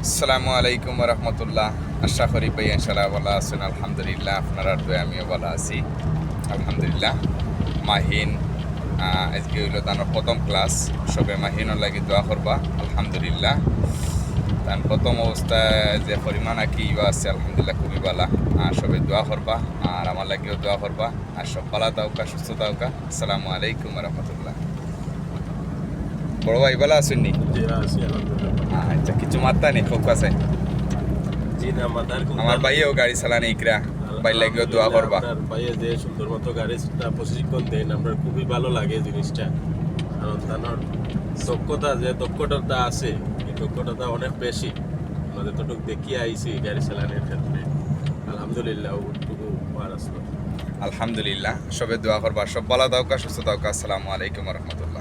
আসসালামু আলাইকুম রহমতুল্লাহ। আশা করি ভাই ইনশাল্লাহ ভালো আছেন। আলহামদুলিল্লাহ, আপনারা তো আমিও ভালো আছি আলহামদুলিল্লাহ। মাহিন আজকে হইল তার প্রথম ক্লাস। সবে মাহিনের লাগি দোয়া করবা আলহামদুলিল্লাহ। তার প্রথম অবস্থায় যে পরিমাণ কি ইবা আছে আলহামদুলিল্লাহ খুবই ভালো। সবে দোয়া করবা আর আমার লাগিও দোয়া করবা। আর সব ভালো থাকা সুস্থ থাকা। আসসালামু আলাইকুম রহমতুল্লাহ। বড় ভাই ভালো আছেন নি? জি আছি আলহামদুলিল্লাহ। আচ্ছা, কিছু মাত্রা নেই ফোক আছে। জি না মাদার আমার ভাইও গাড়ি চালানি ইকরা, ভাই লাগিও দোয়া করবা। আপনার ভাইয়ে যে সুন্দর মতো গাড়িটা প্রশিক্ষণ দেন আমরা খুবই ভালো লাগে জিনিসটা। কারণ তার দক্ষতাটা আছে এই দক্ষতাটা অনেক বেশি। আমরা যতটুকু দেখিয়ে আইছি গাড়ি চালানোর ক্ষেত্রে আলহামদুলিল্লাহ ওটুকু পার আসলো। আলহামদুলিল্লাহ, সবে দোয়া করবা, সব ভালো থাকা সুস্থ থাকা। আসসালামু আলাইকুম রহমতুল্লাহ।